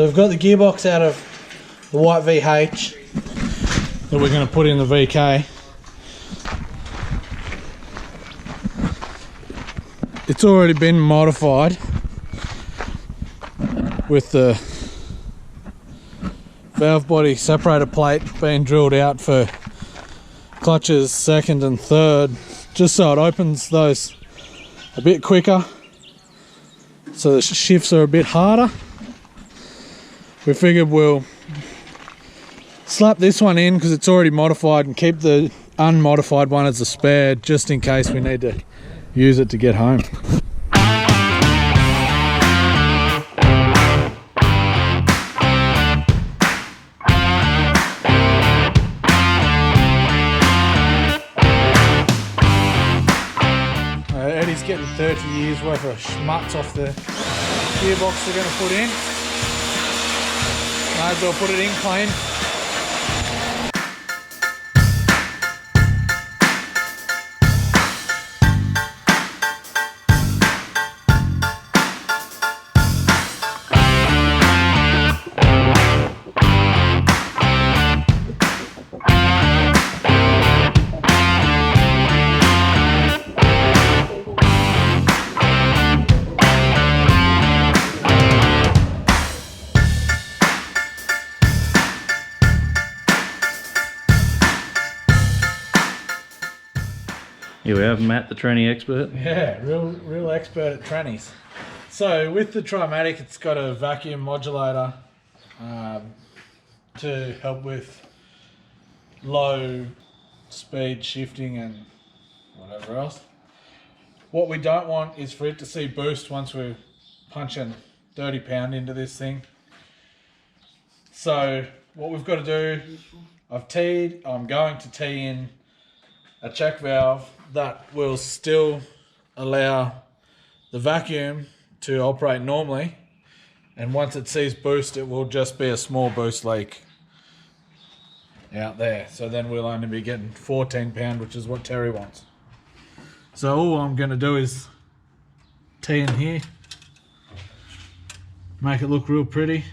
So we've got the gearbox out of the white VH that we're going to put in the VK. It's already been modified with the valve body separator plate being drilled out for clutches second and third, just so it opens those a bit quicker, so the shifts are a bit harder. We figured we'll slap this one in because it's already modified and keep the unmodified one as a spare, just in case we need to use it to get home. Eddie's getting 30 years worth of schmutz off the gearbox we're going to put in. Might as well put it in clean. Here we have Matt, the tranny expert. Yeah, real expert at trannies. So with the TRIMATIC, it's got a vacuum modulator to help with low speed shifting and whatever else. What we don't want is for it to see boost once we're punching 30 pound into this thing. So what we've got to do, I'm going to tee in a check valve that will still allow the vacuum to operate normally, and once it sees boost, it will just be a small boost leak out there. So then we'll only be getting 14 pound, which is what Terry wants. So all I'm going to do is tee in here, make it look real pretty.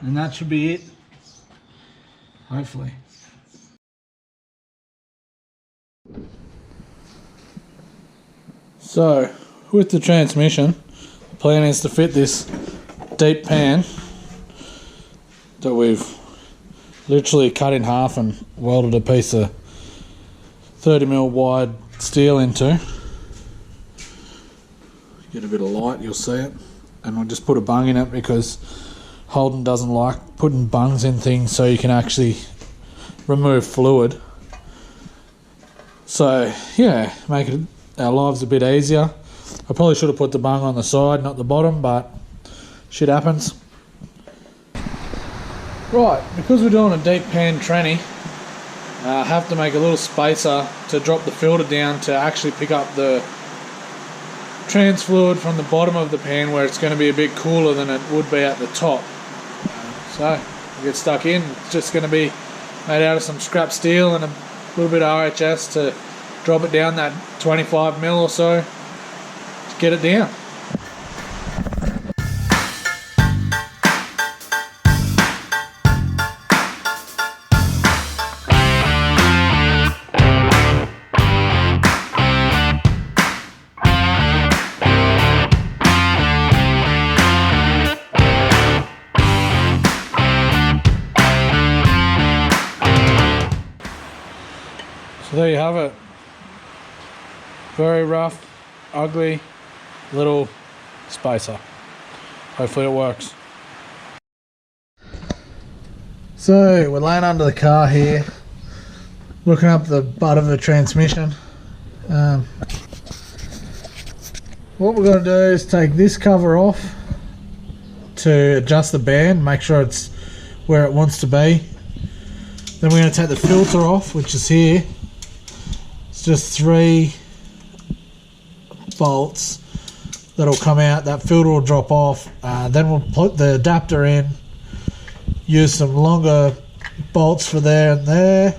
And that should be it, hopefully. So, with the transmission, the plan is to fit this deep pan that we've literally cut in half and welded a piece of 30mm wide steel into. Get a bit of light, you'll see it. And we'll just put a bung in it because Holden doesn't like putting bungs in things so you can actually remove fluid. So yeah, make our lives a bit easier. I probably should have put the bung on the side, not the bottom, but shit happens. Right, because we're doing a deep pan tranny, I have to make a little spacer to drop the filter down to actually pick up the trans fluid from the bottom of the pan, where it's going to be a bit cooler than it would be at the top. So we get stuck in. It's just going to be made out of some scrap steel and a little bit of RHS to drop it down that 25mm or so to get it down. So there you have it. Very rough, ugly little spacer. Hopefully it works. So we're laying under the car here, looking up the butt of the transmission. What we're going to do is take this cover off to adjust the band, make sure it's where it wants to be. Then we're going to take the filter off, which is here. It's just 3 bolts that'll come out. That filter will drop off. Then we'll put the adapter in, use some longer bolts for there and there,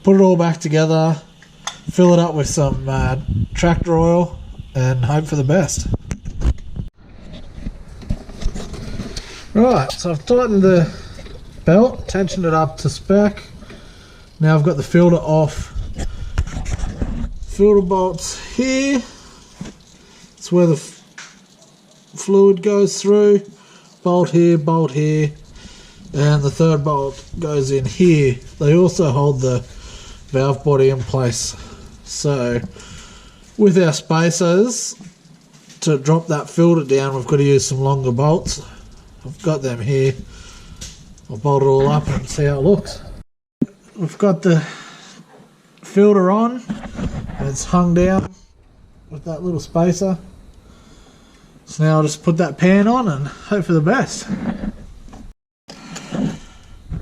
put it all back together, fill it up with some tractor oil, and hope for the best. Right, so I've tightened the belt, tensioned it up to spec. Now I've got the filter off. Filter bolts here. It's where the fluid goes through. Bolt here, and the third bolt goes in here. They also hold the valve body in place. So with our spacers, to drop that filter down, we've got to use some longer bolts. I've got them here. I'll bolt it all up and see how it looks. We've got the filter on, and it's hung down with that little spacer. So now I'll just put that pan on and hope for the best.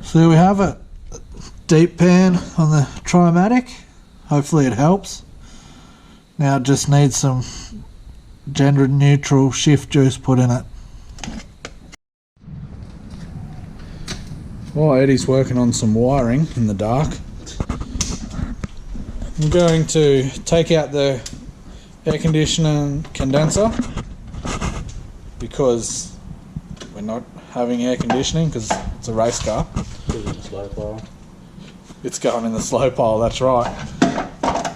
So there we have it. Deep pan on the TRIMATIC. Hopefully it helps. Now it just needs some gender neutral shift juice put in it. While Eddie's working on some wiring in the dark, I'm going to take out the air conditioning condenser because we're not having air conditioning because it's a race car. It's going in the slow pile, that's right.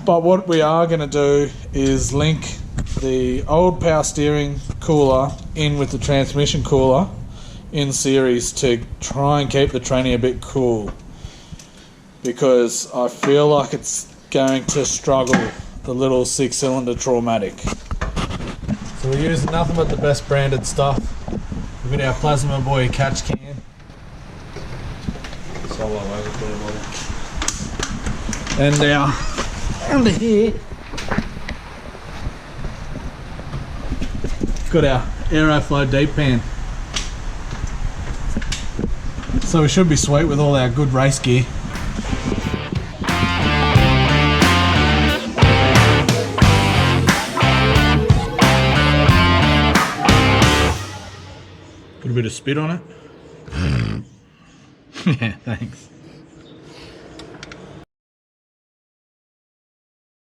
But what we are going to do is link the old power steering cooler in with the transmission cooler in series to try and keep the tranny a bit cool, because I feel like it's going to struggle the little 6-cylinder Traumatic. So we're using nothing but the best branded stuff. We've got our Plasma Boy catch can. Solo overflow bottle. And our under here we've got our Aeroflow deep pan. So we should be sweet with all our good race gear. Put a bit of spit on it. Yeah, thanks.